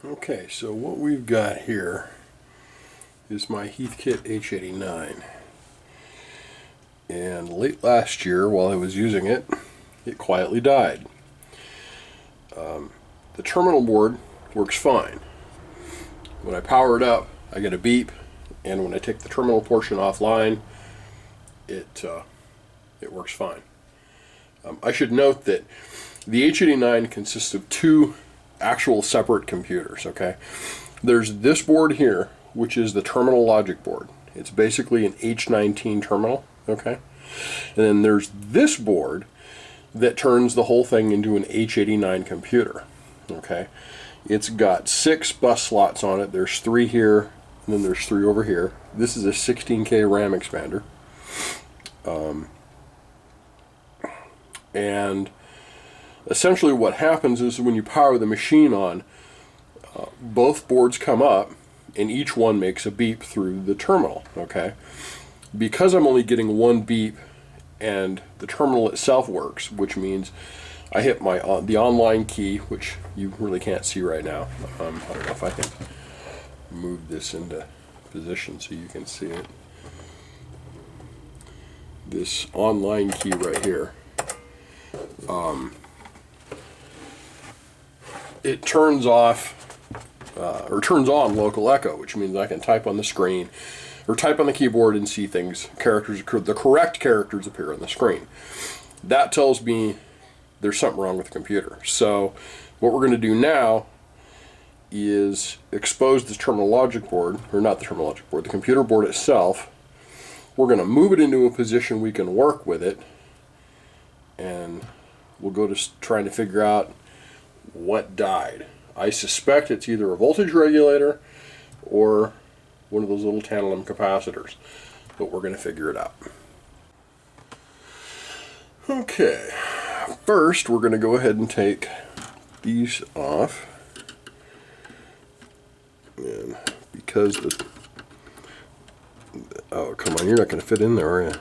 Okay, so what we've got here is my Heathkit H-89. And late last year, while I was using it, it quietly died. The terminal board works fine. When I power it up, I get a beep, and when I take the terminal portion offline, it works fine. I should note that the H-89 consists of two actual separate computers, okay? There's this board here, which is the terminal logic board. It's basically an H19 terminal, okay? And then there's this board that turns the whole thing into an H-89 computer, okay? It's got 6 bus slots on it. There's 3 here, and then there's 3 over here. This is a 16K RAM expander. And essentially what happens is when you power the machine on, both boards come up and each one makes a beep through the terminal, okay? Because I'm only getting one beep and the terminal itself works, which means I hit my the online key, which you really can't see right now. I don't know if I can move this into position so you can see it. This online key right here. It turns off or turns on local echo, which means I can type on the screen or type on the keyboard and see things, the correct characters appear on the screen. That tells me there's something wrong with the computer. So what we're going to do now is expose the terminal logic board, or not the terminal logic board, the computer board itself. We're going to move it into a position we can work with it, and we'll go to trying to figure out what died. I suspect it's either a voltage regulator or one of those little tantalum capacitors, but we're going to figure it out. Okay, first we're going to go ahead and take these off, and because oh come on, you're not going to fit in there, are you?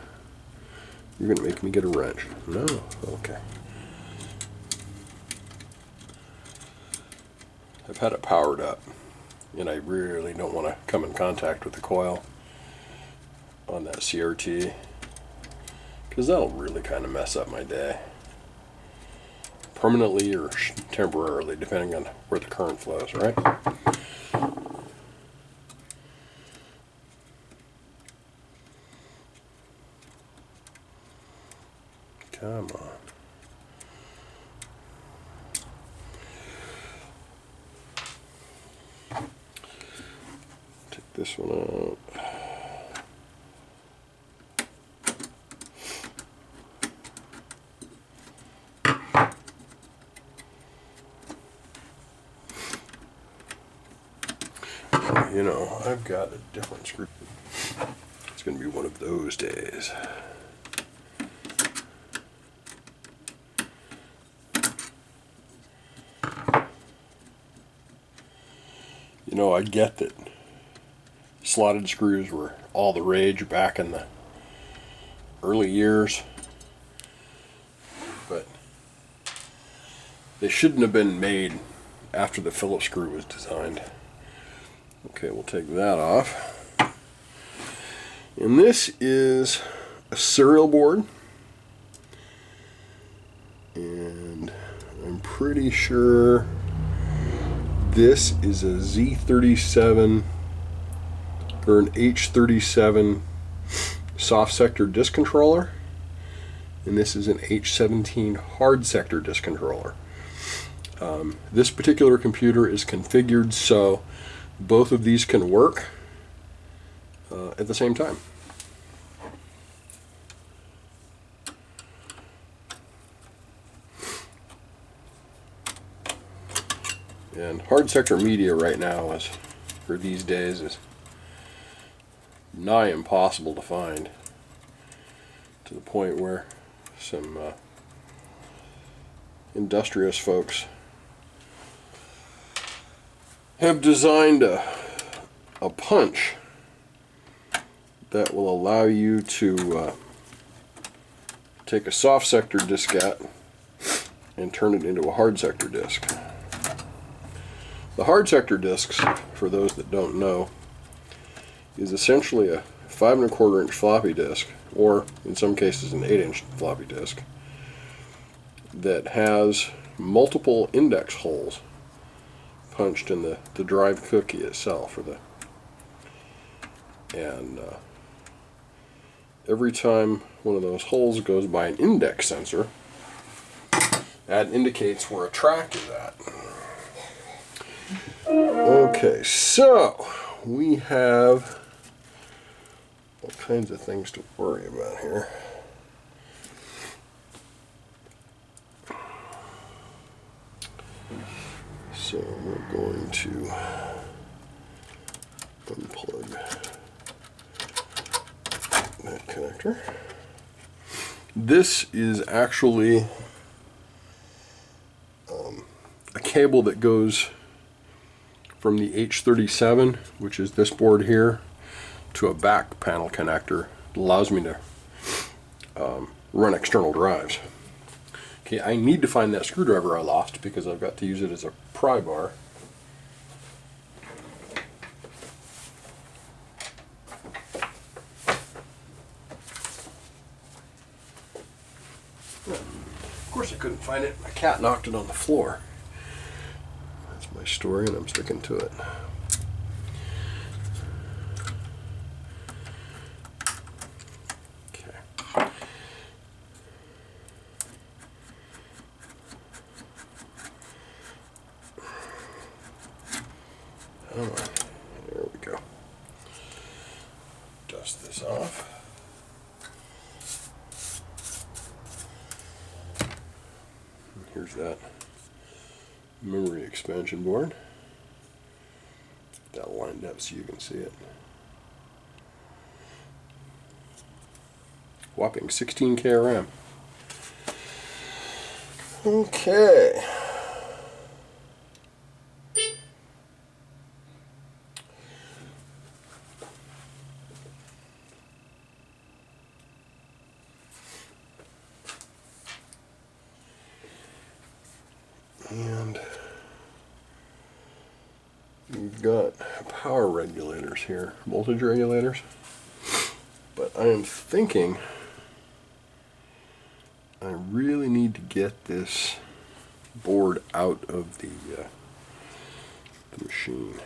You're going to make me get a wrench. No, okay. I've had it powered up, and I really don't want to come in contact with the coil on that CRT, because that'll really kind of mess up my day, permanently or temporarily, depending on where the current flows, right? Come on. Take this one out. You know, I've got a different screw. It's going to be one of those days. You know, I get that slotted screws were all the rage back in the early years, but they shouldn't have been made after the Phillips screw was designed. Okay, we'll take that off. And this is a serial board, and I'm pretty sure this is a Z-37 or an H-37 soft sector disk controller, and this is an H-17 hard sector disk controller. This particular computer is configured so both of these can work at the same time. And hard sector media right now is, for these days, is nigh impossible to find, to the point where some industrious folks have designed a punch that will allow you to take a soft sector diskette and turn it into a hard sector disk. The hard sector discs, for those that don't know, is essentially a 5 1/4 inch floppy disk, or in some cases an 8 inch floppy disk, that has multiple index holes punched in the drive cookie itself, and every time one of those holes goes by an index sensor, that indicates where a track is at. Okay, so we have all kinds of things to worry about here. So we're going to unplug that connector. This is actually a cable that goes from the H37, which is this board here, to a back panel connector that allows me to run external drives. Okay, I need to find that screwdriver I lost because I've got to use it as a pry bar. Of course I couldn't find it. My cat knocked it on the floor. That's my story and I'm sticking to it. Come on. There we go. Dust this off. And here's that memory expansion board. That lined up so you can see it. Whopping 16K RAM. Okay. And we've got power regulators here, voltage regulators. But I am thinking I really need to get this board out of the machine.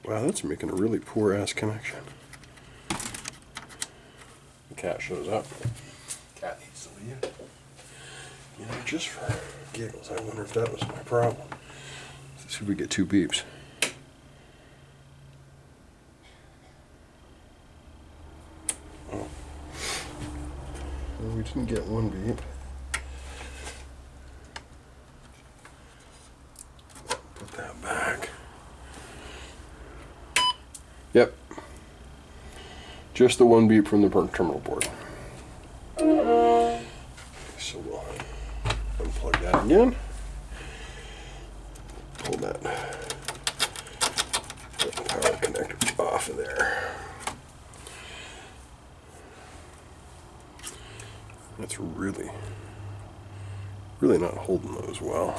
Wow, that's making a really poor ass connection. The cat shows up. Cat needs to leave. You know, just for giggles, I wonder if that was my problem. Let's see if we get 2 beeps. Oh. Well, we didn't get 1 beep. Put that back. Yep. Just the 1 beep from the terminal board. So we'll unplug that again. Pull that power connector off of there. That's really not holding those well.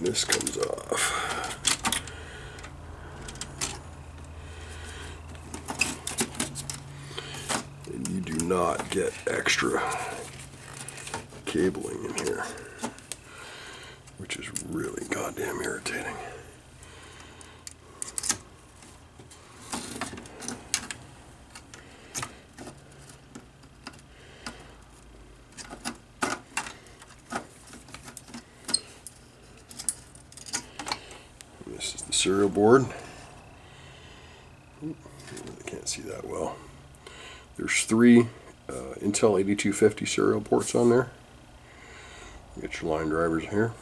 This comes off. And you do not get extra cabling in here, which is really goddamn irritating. This is the serial board. You really can't see that well. There's 3 Intel 8250 serial ports on there. Get your line drivers here.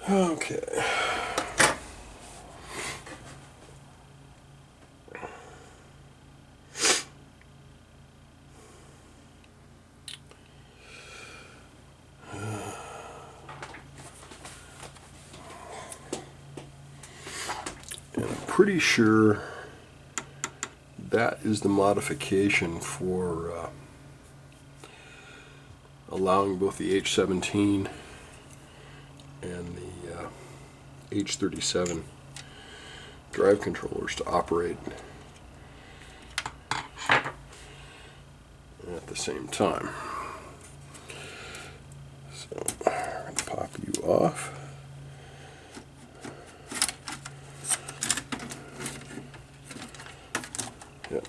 Okay. pretty sure that is the modification for allowing both the H-17 and the H-37 drive controllers to operate at the same time. So I'm going to pop you off. Yep.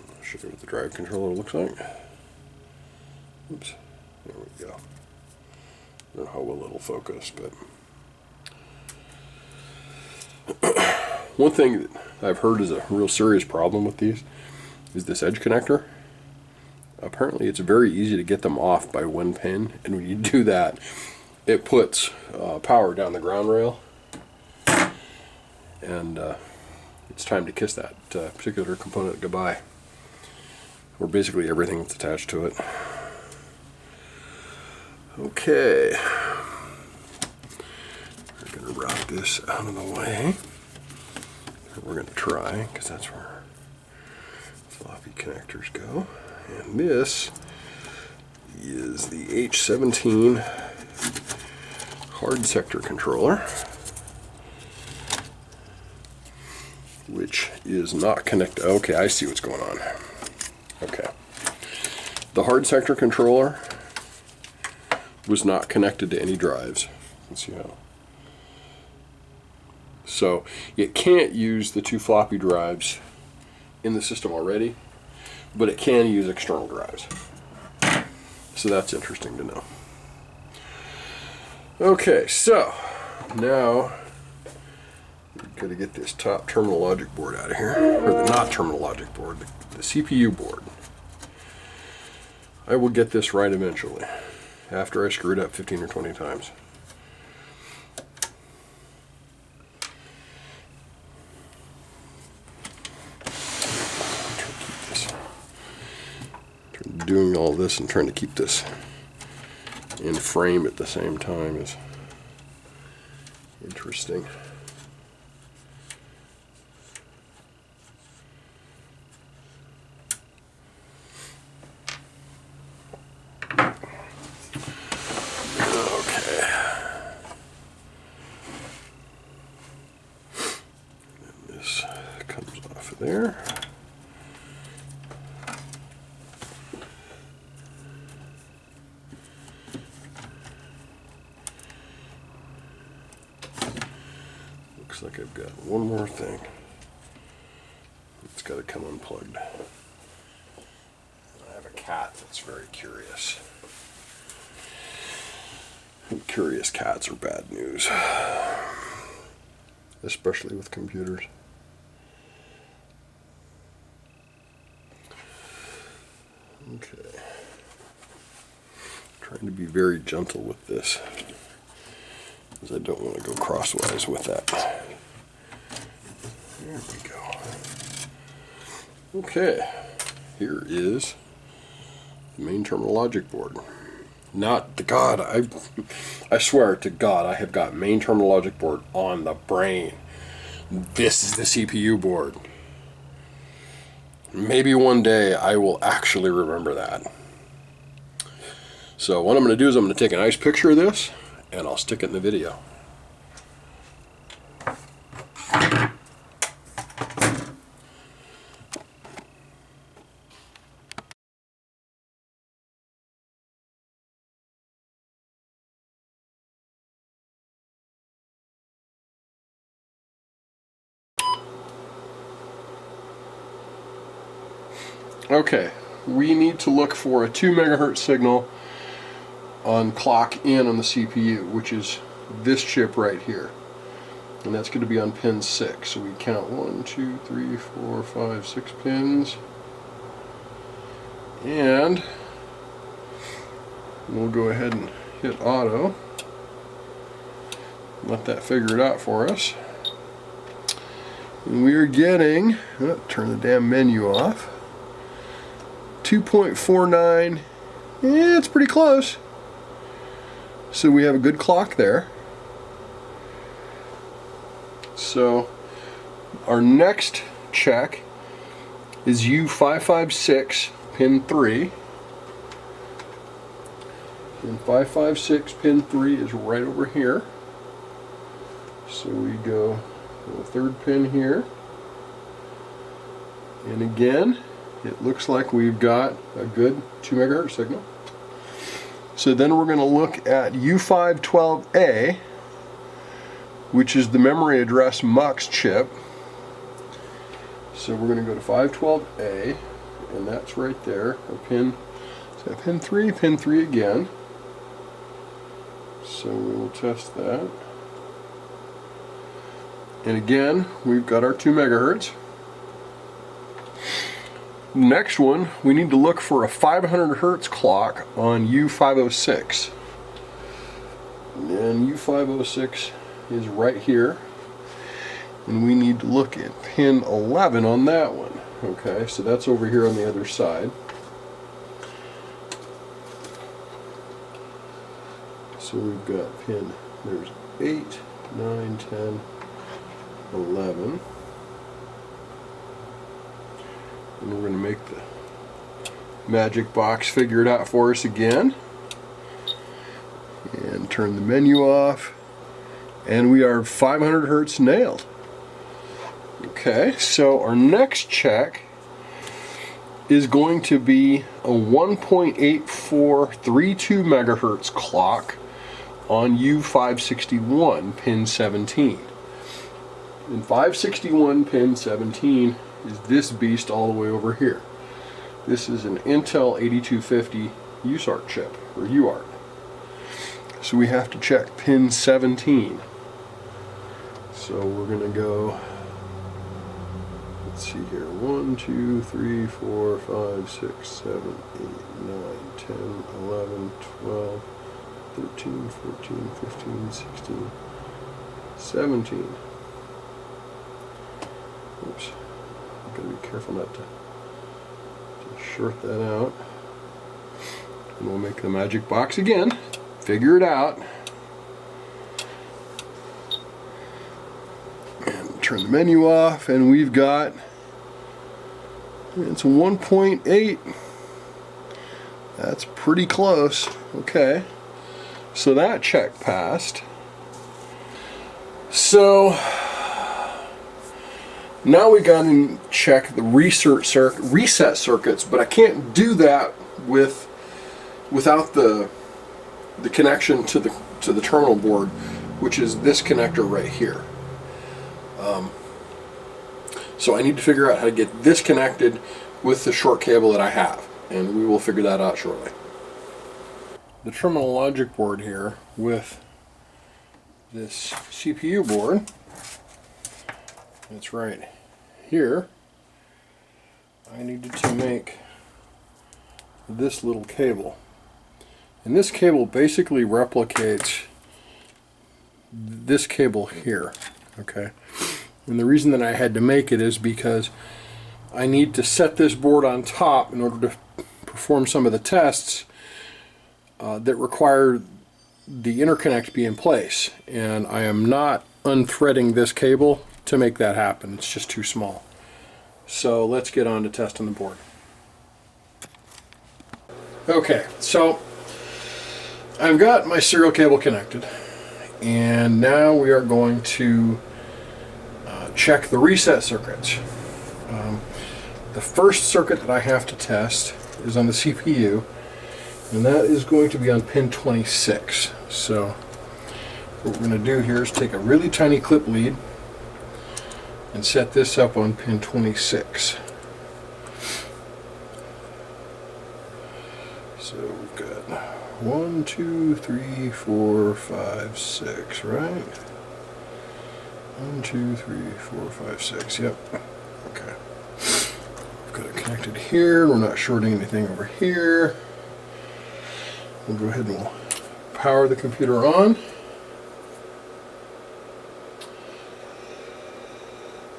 I'll show you what the drive controller looks like. Oops, there we go. I don't know how well it'll focus, but one thing that I've heard is a real serious problem with these is this edge connector. Apparently it's very easy to get them off by one pin, and when you do that, it puts power down the ground rail, and it's time to kiss that particular component goodbye, or basically everything that's attached to it. Okay, we're going to route this out of the way. We're going to try, because that's where floppy connectors go. And this is the H-17 hard sector controller, which is not connected. Okay, I see what's going on. Okay. The hard sector controller was not connected to any drives. Let's see how. So it can't use the two floppy drives in the system already, but it can use external drives. So that's interesting to know. Okay, so now we've got to get this top terminal logic board out of here, or the not terminal logic board, the CPU board. I will get this right eventually, after I screwed up 15 or 20 times. Doing all this and trying to keep this in frame at the same time is interesting. Okay. And this comes off of there. Looks like I've got one more thing. It's got to come unplugged. I have a cat that's very curious. And curious cats are bad news, especially with computers. Okay. Trying to be very gentle with this, because I don't want to go crosswise with that. There we go. Okay, here is the main terminal logic board. Not the God, I swear to God, I have got main terminal logic board on the brain. This is the CPU board. Maybe one day I will actually remember that. So what I'm going to do is I'm going to take a nice picture of this, and I'll stick it in the video. Okay, we need to look for a 2 megahertz signal on clock in on the CPU, which is this chip right here. And that's going to be on pin 6. So we count 1, 2, 3, 4, 5, 6 pins. And we'll go ahead and hit auto. Let that figure it out for us. And we are getting, turn the damn menu off, 2.49. Yeah, it's pretty close. So we have a good clock there. So our next check is U556 pin 3. And 556 pin 3 is right over here. So we go to the third pin here. And again, it looks like we've got a good 2 megahertz signal. So then we're going to look at U512A, which is the memory address MUX chip. So we're going to go to 512A, and that's right there. A pin, so pin 3 again. So we will test that. And again, we've got our 2 megahertz. Next one, we need to look for a 500 hertz clock on U506. And U506 is right here. And we need to look at pin 11 on that one. Okay, so that's over here on the other side. So we've got pin, there's 8, 9, 10, 11. And we're going to make the magic box figure it out for us again. And turn the menu off. And we are 500 hertz nailed. Okay, so our next check is going to be a 1.8432 megahertz clock on U561 pin 17. And 561 pin 17 is this beast all the way over here. This is an Intel 8250 USART chip, or UART. So we have to check pin 17. So we're going to go, let's see here, 1, 2, 3, 4, 5, 6, 7, 8, 9, 10, 11, 12, 13, 14, 15, 16, 17. Oops. Gotta be careful not to short that out. And we'll make the magic box again. Figure it out. And turn the menu off, and we've got, it's a 1.8. That's pretty close. Okay. So that check passed. So now we got to check the reset circuits, but I can't do that without the connection to the terminal board, which is this connector right here. So I need to figure out how to get this connected with the short cable that I have, and we will figure that out shortly. The terminal logic board here with this CPU board, it's right here. I needed to make this little cable, and this cable basically replicates this cable here. Okay, and the reason that I had to make it is because I need to set this board on top in order to perform some of the tests that require the interconnect be in place, and I am not unthreading this cable to make that happen. It's just too small. So let's get on to testing the board. Okay, so I've got my serial cable connected, and now we are going to check the reset circuits. The first circuit that I have to test is on the CPU, and that is going to be on pin 26. So what we're going to do here is take a really tiny clip lead and set this up on pin 26. So we've got 1, 2, 3, 4, 5, 6, right? 1, 2, 3, 4, 5, 6, yep. Okay. We've got it connected here. We're not shorting anything over here. We'll go ahead and we'll power the computer on.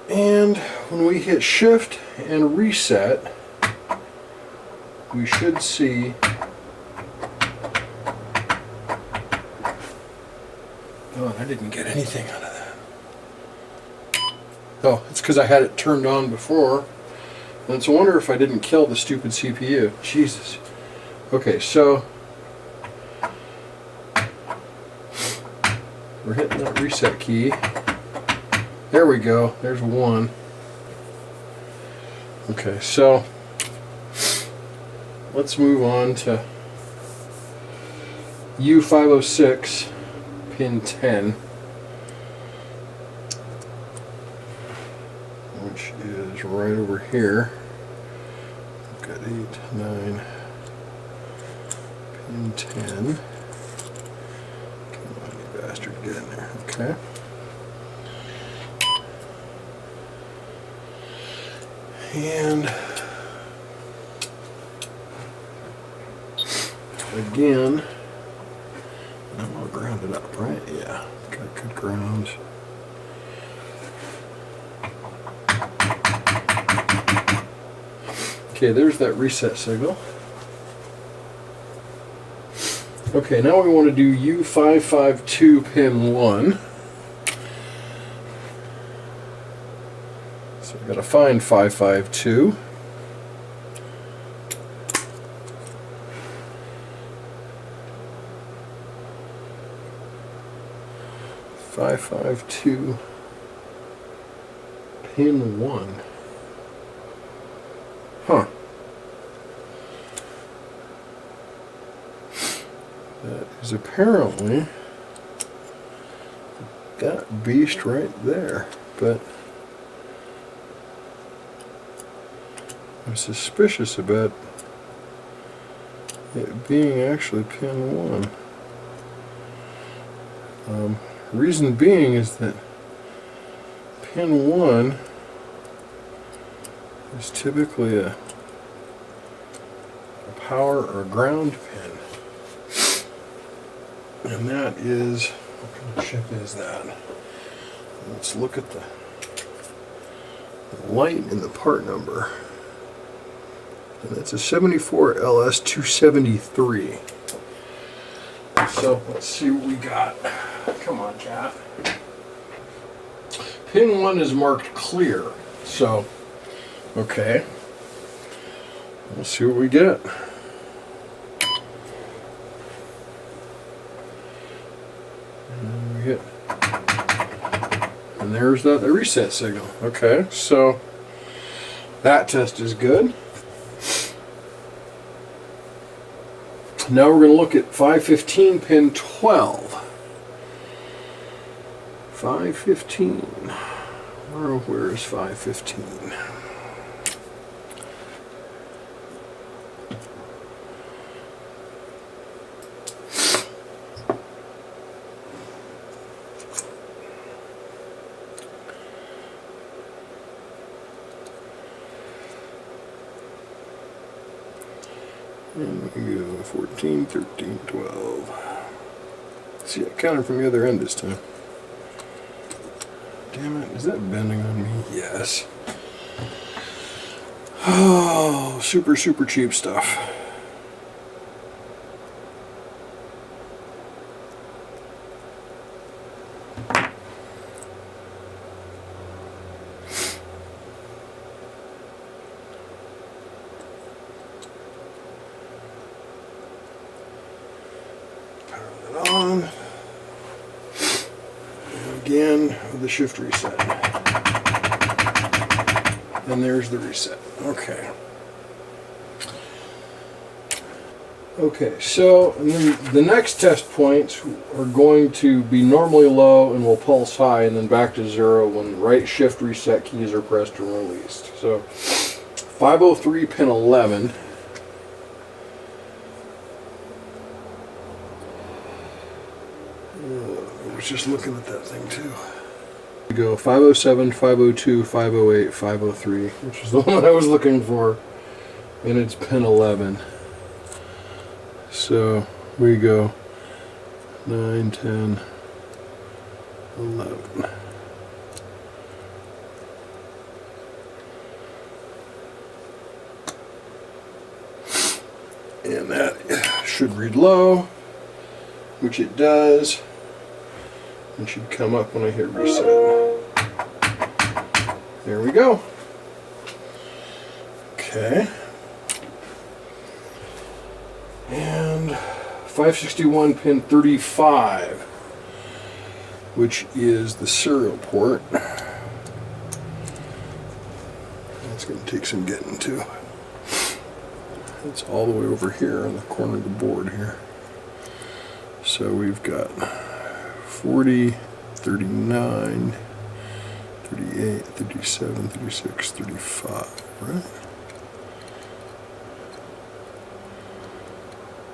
And when we hit shift and reset, we should see oh, I didn't get anything out of that. Oh, it's because I had it turned on before. And it's a wonder if I didn't kill the stupid CPU. Jesus. Okay, so we're hitting that reset key. There we go. There's 1. Okay, so let's move on to U506 pin 10, which is right over here. We've got 8, 9, pin 10. Come on, you bastard, get in there. Okay. And again, I'm all grounded up, right? Yeah, got good grounds. Okay, there's that reset signal. Okay, now we want to do U552 pin 1. So we've got to find 552. Pin 1. Huh. That is apparently that beast right there, but I'm suspicious about it being actually pin 1. Reason being is that pin 1 is typically a power or ground pin. And that is, what kind of chip is that? Let's look at the light and the part number. And that's a 74LS273. So let's see what we got. Come on, cat. Pin 1 is marked clear. So, okay. Let's see what we get. And we hit. And there's the reset signal. Okay, so that test is good. Now we're going to look at 515 pin 12. 515. Where is 515? And we go 14, 13, 12. See, I counted from the other end this time. Damn it, is that bending on me? Yes. Oh, super cheap stuff. On. And again with the shift reset. And there's the reset. Okay. Okay, so and then the next test points are going to be normally low and will pulse high, and then back to 0 when the right shift reset keys are pressed and released. So 503 pin 11. I was just looking at that thing too. We go 507, 502, 508, 503, which is the one I was looking for, and it's pin 11. So we go 9, 10, 11. And that should read low, which it does. It should come up when I hit reset. There we go. Okay. And 561 pin 35, which is the serial port. That's going to take some getting to. It's all the way over here on the corner of the board here. So we've got 40, 39, 38, 37, 36, 35, right?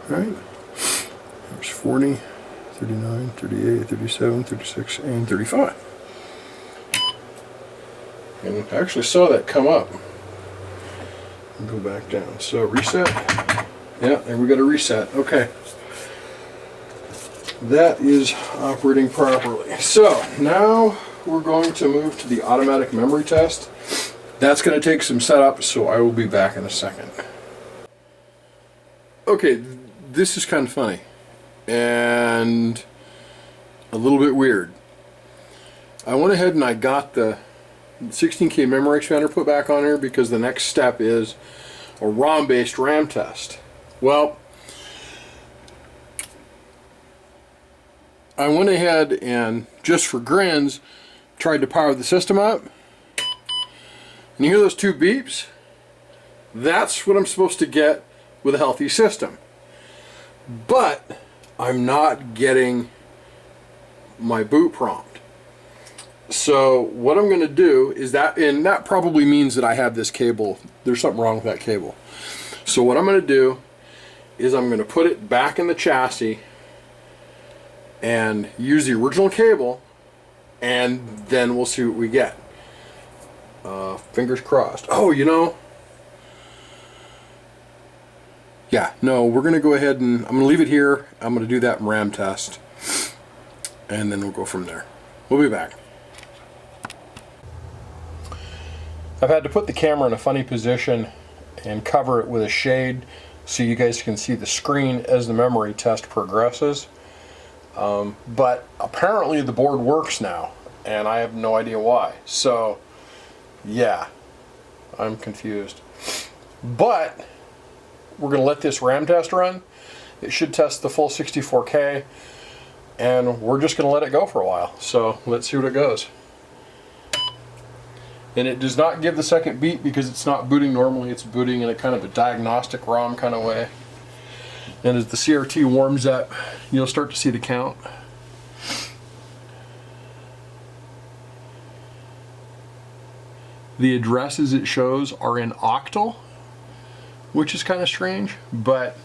Right? There's 40, 39, 38, 37, 36, and 35. And I actually saw that come up. And go back down. So reset. Yeah, and we got a reset. Okay. That is operating properly. So now we're going to move to the automatic memory test. That's going to take some setup, so I will be back in a second. Okay, this is kind of funny and a little bit weird. I went ahead and I got the 16K memory expander put back on here because the next step is a ROM-based RAM test. Well, I went ahead and, just for grins, tried to power the system up. And you hear those two beeps? That's what I'm supposed to get with a healthy system. But I'm not getting my boot prompt. So what I'm going to do is that, and that probably means that I have this cable, there's something wrong with that cable. So what I'm going to do is I'm going to put it back in the chassis and use the original cable, and then we'll see what we get. Fingers crossed. Oh, you know, yeah, no, we're going to go ahead and I'm going to leave it here. I'm going to do that RAM test, and then we'll go from there. We'll be back. I've had to put the camera in a funny position and cover it with a shade so you guys can see the screen as the memory test progresses. But apparently the board works now, and I have no idea why. So, yeah, I'm confused. But we're going to let this RAM test run. It should test the full 64K, and we're just going to let it go for a while. So let's see what it goes. And it does not give the second beat because it's not booting normally. It's booting in a kind of a diagnostic ROM kind of way. And as the CRT warms up, you'll start to see the count. The addresses it shows are in octal, which is kind of strange, but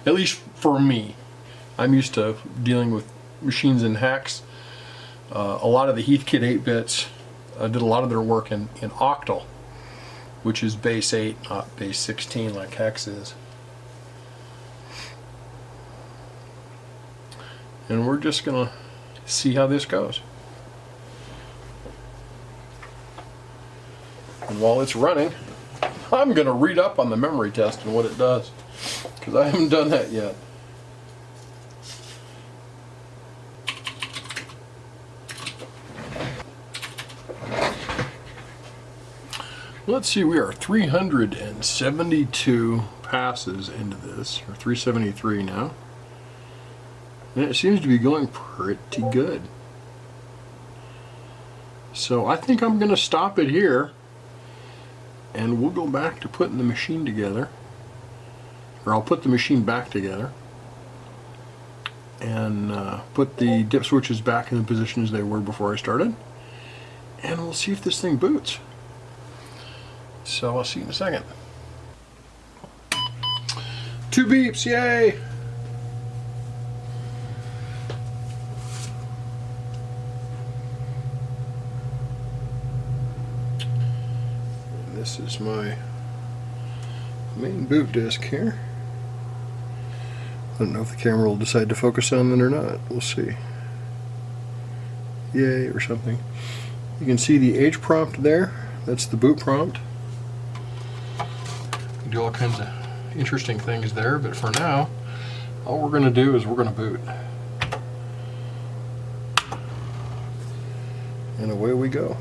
at least for me, I'm used to dealing with machines in hex. A lot of the Heathkit 8-bits did a lot of their work in octal, which is base 8, not base 16 like hex is. And we're just gonna see how this goes. And while it's running, I'm gonna read up on the memory test and what it does, because I haven't done that yet. Let's see, we are 372 passes into this, or 373 now. And it seems to be going pretty good. So I think I'm going to stop it here, and we'll go back to putting the machine together. Or I'll put the machine back together and put the dip switches back in the position as they were before I started. And we'll see if this thing boots. So I'll see you in a second. 2 beeps, yay! And this is my main boot disk here. I don't know if the camera will decide to focus on it or not. We'll see. Yay, or something. You can see the H prompt there. That's the boot prompt. You do all kinds of interesting things there, but for now, all we're going to do is we're going to boot. And away we go.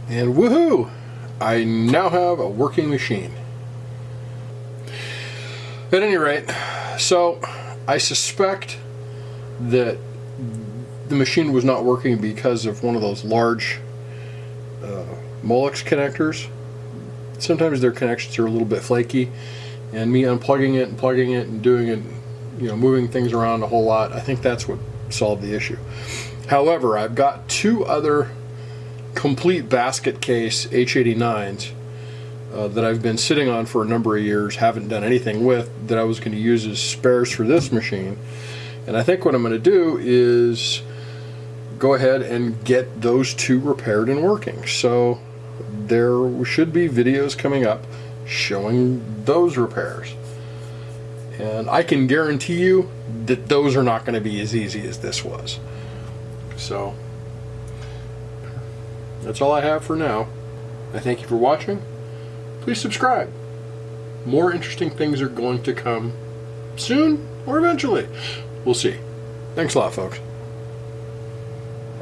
And woohoo! I now have a working machine. At any rate, so I suspect that the machine was not working because of one of those large Molex connectors. Sometimes their connections are a little bit flaky, and me unplugging it and plugging it and doing it, you know, moving things around a whole lot, I think that's what solved the issue. However, I've got two other complete basket case H-89s that I've been sitting on for a number of years, haven't done anything with, that I was going to use as spares for this machine. And I think what I'm going to do is go ahead and get those two repaired and working. So there should be videos coming up showing those repairs. And I can guarantee you that those are not going to be as easy as this was. So that's all I have for now. I thank you for watching. Please subscribe. More interesting things are going to come soon or eventually. We'll see. Thanks a lot, folks.